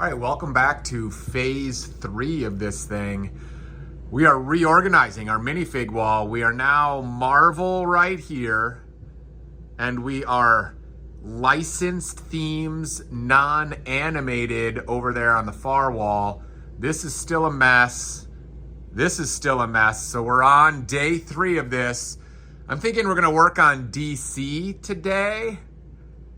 All right, welcome back to phase 3 of this thing. We are reorganizing our minifig wall. We are now Marvel right here, and we are licensed themes, non-animated over there on the far wall. This is still a mess. This is still a mess. So we're on day 3 of this. I'm thinking we're gonna work on DC today.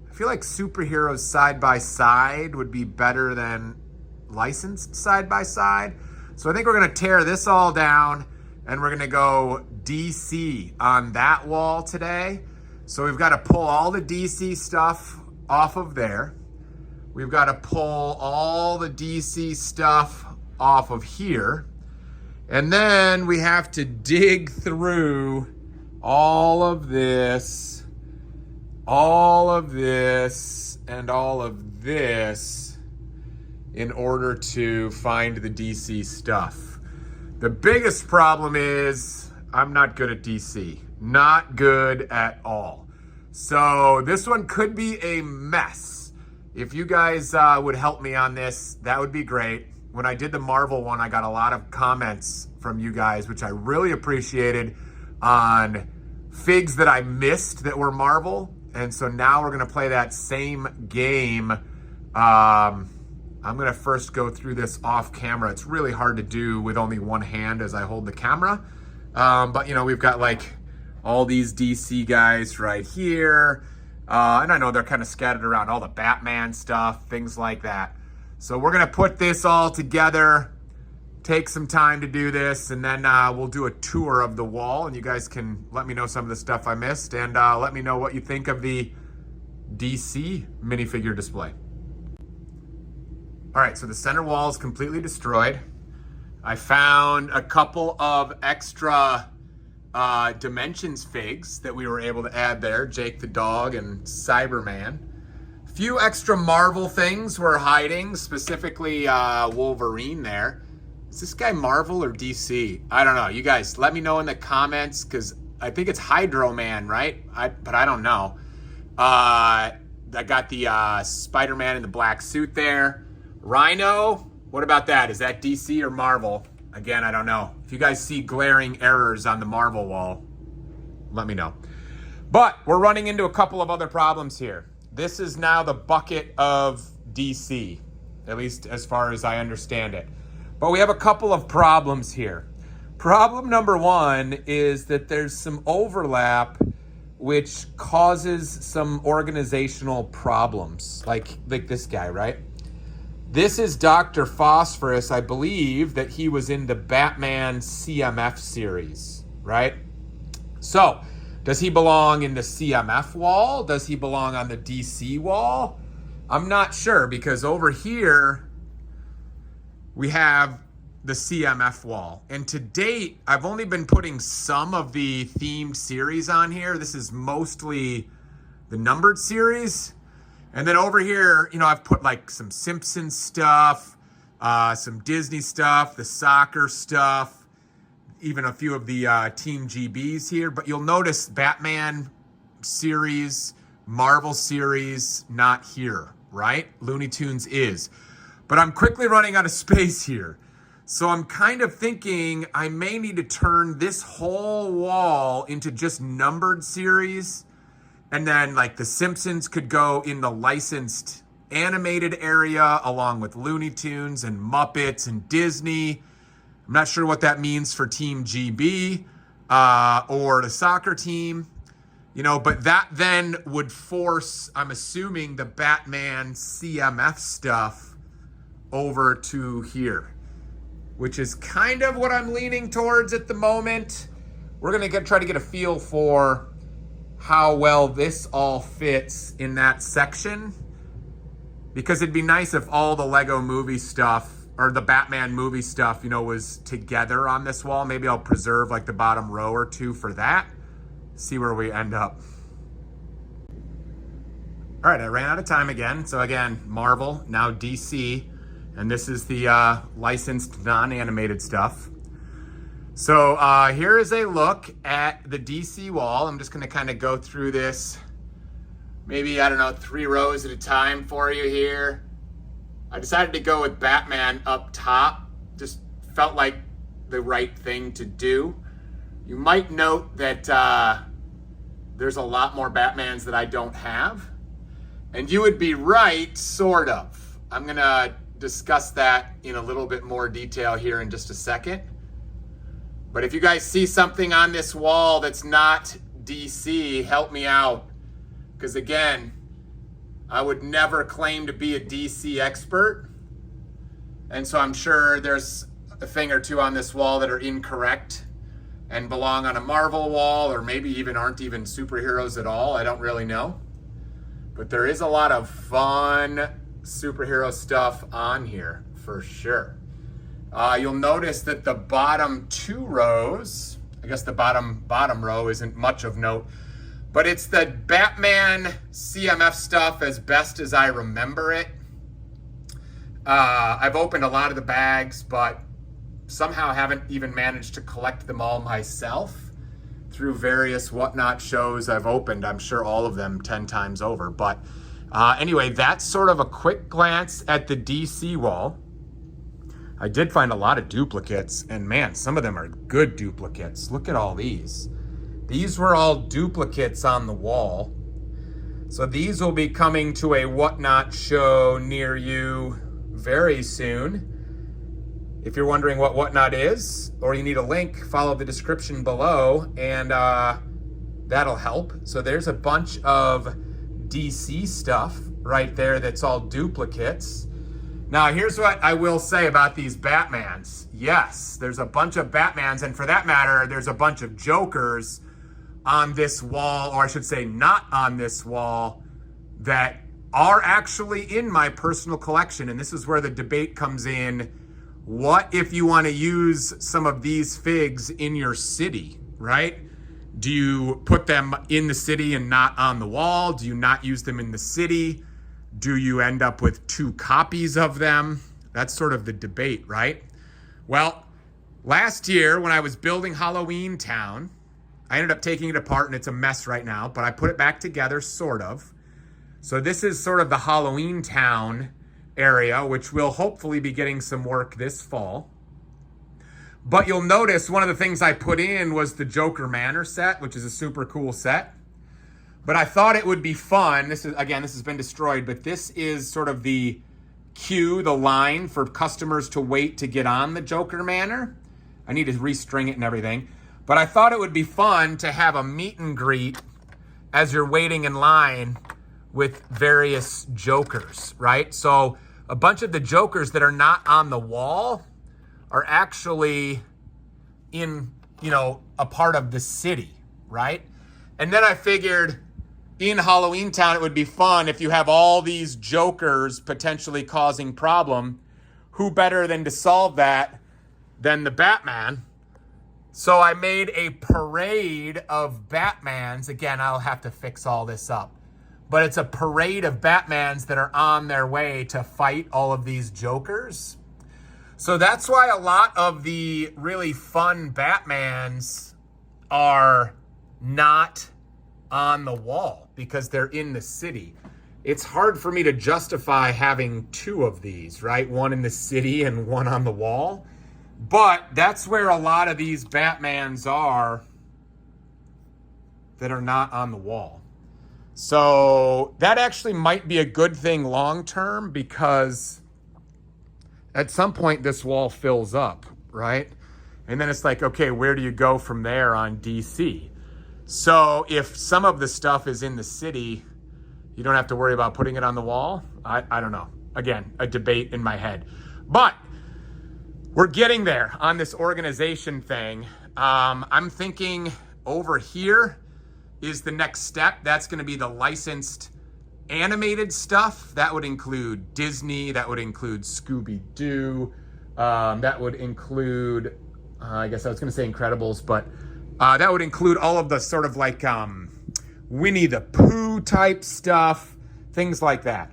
I feel like superheroes side by side would be better than licensed side by side. So I think we're gonna tear this all down and we're gonna go DC on that wall today. So we've got to pull all the DC stuff off of there. We've got to pull all the DC stuff off of here. And then we have to dig through all of this, and all of this in order to find the DC stuff. The biggest problem is I'm not good at DC. Not good at all. So this one could be a mess. If you guys would help me on this, that would be great. When I did the Marvel one, I got a lot of comments from you guys, which I really appreciated, on figs that I missed that were Marvel. And so now we're gonna play that same game. I'm gonna first go through this off camera. It's really hard to do with only one hand as I hold the camera. But you know, we've got like all these DC guys right here. And I know they're kind of scattered around, all the Batman stuff, things like that. So we're gonna put this all together, take some time to do this, and then we'll do a tour of the wall, and you guys can let me know some of the stuff I missed, and let me know what you think of the DC minifigure display. All right, so the center wall is completely destroyed. I found a couple of extra Dimensions figs that we were able to add there, Jake the dog and Cyberman. A few extra Marvel things were hiding, specifically Wolverine there. Is this guy Marvel or DC? I don't know. You guys, let me know in the comments, because I think it's Hydro Man, right? But I don't know. I got the Spider-Man in the black suit there. Rhino, what about that? Is that DC or Marvel? Again, I don't know. If you guys see glaring errors on the Marvel wall, let me know. But we're running into a couple of other problems here. This is now the bucket of DC, at least as far as I understand it. But we have a couple of problems here. Problem number 1 is that there's some overlap which causes some organizational problems, like this guy, right? This is Dr. Phosphorus. I believe that he was in the Batman CMF series, right? So, does he belong in the CMF wall? Does he belong on the DC wall? I'm not sure, because over here we have the CMF wall. And to date, I've only been putting some of the themed series on here. This is mostly the numbered series. And then over here, you know, I've put like some Simpsons stuff, some Disney stuff, the soccer stuff, even a few of the Team GBs here. But you'll notice Batman series, Marvel series, not here, right? Looney Tunes is. But I'm quickly running out of space here. So I'm kind of thinking I may need to turn this whole wall into just numbered series. And then like the Simpsons could go in the licensed animated area along with Looney Tunes and Muppets and Disney. I'm not sure what that means for Team GB or the soccer team, you know, but that then would force, I'm assuming, the Batman CMF stuff over to here, which is kind of what I'm leaning towards at the moment. We're gonna try to get a feel for how well this all fits in that section, because it'd be nice if all the Lego movie stuff or the Batman movie stuff, you know, was together on this wall. Maybe I'll preserve like the bottom row or two for that. See where we end up. All right, I ran out of time again. So again, Marvel, now DC, and this is the licensed non-animated stuff. So here is a look at the DC wall. I'm just gonna kind of go through this, maybe, I don't know, 3 rows at a time for you here. I decided to go with Batman up top. Just felt like the right thing to do. You might note that there's a lot more Batmans that I don't have. And you would be right, sort of. I'm gonna discuss that in a little bit more detail here in just a second. But if you guys see something on this wall that's not DC, help me out. Because again, I would never claim to be a DC expert. And so I'm sure there's a thing or two on this wall that are incorrect and belong on a Marvel wall, or maybe even aren't even superheroes at all. I don't really know. But there is a lot of fun superhero stuff on here for sure. You'll notice that the bottom 2 rows, I guess the bottom row isn't much of note, but it's the Batman CMF stuff as best as I remember it. I've opened a lot of the bags, but somehow haven't even managed to collect them all myself through various whatnot shows I've opened. I'm sure all of them 10 times over. But anyway, that's sort of a quick glance at the DC wall. I did find a lot of duplicates, and man, some of them are good duplicates. Look at all these. These were all duplicates on the wall. So these will be coming to a whatnot show near you very soon. If you're wondering what whatnot is, or you need a link, follow the description below, and that'll help. So there's a bunch of DC stuff right there that's all duplicates. Now, here's what I will say about these Batmans. Yes, there's a bunch of Batmans, and for that matter, there's a bunch of Jokers on this wall, or I should say not on this wall, that are actually in my personal collection. And this is where the debate comes in. What if you want to use some of these figs in your city, right? Do you put them in the city and not on the wall? Do you not use them in the city? Do you end up with 2 copies of them? That's sort of the debate, right? Well, last year when I was building Halloween Town, I ended up taking it apart and it's a mess right now, but I put it back together, sort of. So this is sort of the Halloween Town area, which will hopefully be getting some work this fall. But you'll notice one of the things I put in was the Joker Manor set, which is a super cool set. But I thought it would be fun. This has been destroyed, but this is sort of the queue, the line for customers to wait to get on the Joker Manor. I need to restring it and everything. But I thought it would be fun to have a meet and greet as you're waiting in line with various Jokers, right? So a bunch of the Jokers that are not on the wall are actually in, a part of the city, right? And then I figured in Halloween Town, it would be fun if you have all these Jokers potentially causing problem. Who better than to solve that than the Batman? So I made a parade of Batmans. Again, I'll have to fix all this up. But it's a parade of Batmans that are on their way to fight all of these Jokers. So that's why a lot of the really fun Batmans are not on the wall because they're in the city. It's hard for me to justify having 2 of these, right? One in the city and one on the wall. But that's where a lot of these Batmans are that are not on the wall. So that actually might be a good thing long term, because at some point this wall fills up, right? And then it's like, okay, where do you go from there on DC? So if some of the stuff is in the city, you don't have to worry about putting it on the wall. I don't know. Again, a debate in my head. But we're getting there on this organization thing. I'm thinking over here is the next step. That's going to be the licensed animated stuff. That would include Disney. That would include Scooby-Doo. That would include, I guess I was going to say Incredibles, but that would include all of the sort of like Winnie the Pooh type stuff, things like that.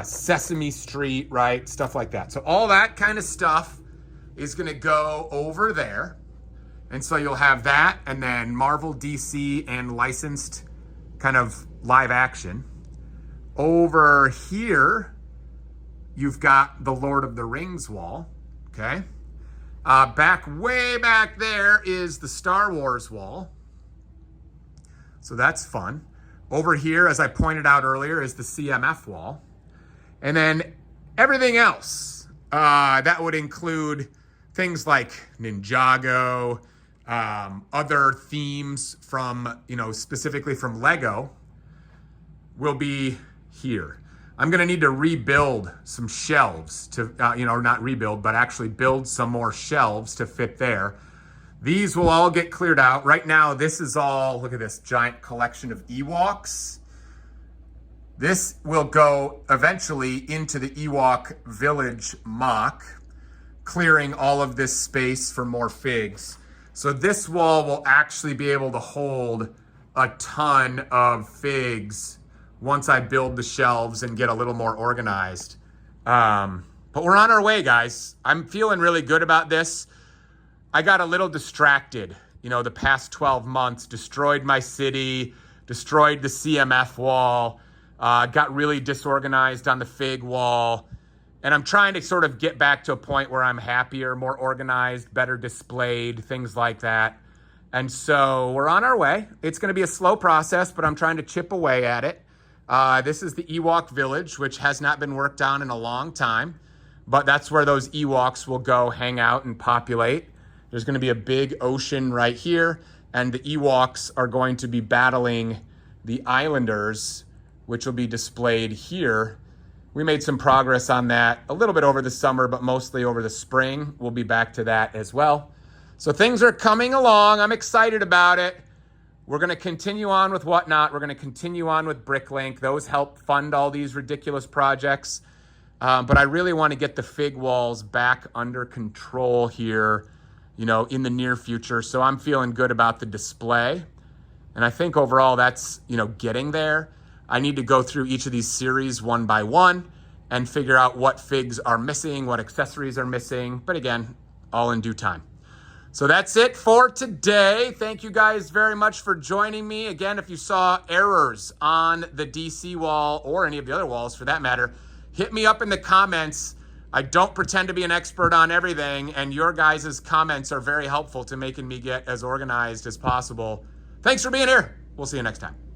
Sesame Street, right? Stuff like that. So all that kind of stuff is going to go over there. And so you'll have that, and then Marvel, DC, and licensed kind of live action. Over here, you've got the Lord of the Rings wall, okay? Way back there is the Star Wars wall. So that's fun. Over here, as I pointed out earlier, is the CMF wall. And then everything else, that would include things like Ninjago, other themes from, specifically from Lego, will be here. I'm gonna need to rebuild some shelves to, not rebuild, but actually build some more shelves to fit there. These will all get cleared out. Right now, this is all, look at this giant collection of Ewoks. This will go eventually into the Ewok Village mock, clearing all of this space for more figs. So this wall will actually be able to hold a ton of figs once I build the shelves and get a little more organized. But we're on our way, guys. I'm feeling really good about this. I got a little distracted, the past 12 months, destroyed my city, destroyed the CMF wall, got really disorganized on the fig wall. And I'm trying to sort of get back to a point where I'm happier, more organized, better displayed, things like that. And so we're on our way. It's going to be a slow process, but I'm trying to chip away at it. This is the Ewok Village, which has not been worked on in a long time, but that's where those Ewoks will go hang out and populate. There's going to be a big ocean right here, and the Ewoks are going to be battling the Islanders, which will be displayed here. We made some progress on that a little bit over the summer, but mostly over the spring. We'll be back to that as well. So things are coming along. I'm excited about it. We're going to continue on with Whatnot. We're going to continue on with Bricklink. Those help fund all these ridiculous projects. But I really want to get the fig walls back under control here, in the near future. So I'm feeling good about the display. And I think overall that's, getting there. I need to go through each of these series one by one and figure out what figs are missing, what accessories are missing. But again, all in due time. So that's it for today. Thank you guys very much for joining me. Again, if you saw errors on the DC wall or any of the other walls for that matter, hit me up in the comments. I don't pretend to be an expert on everything, and your guys' comments are very helpful to making me get as organized as possible. Thanks for being here. We'll see you next time.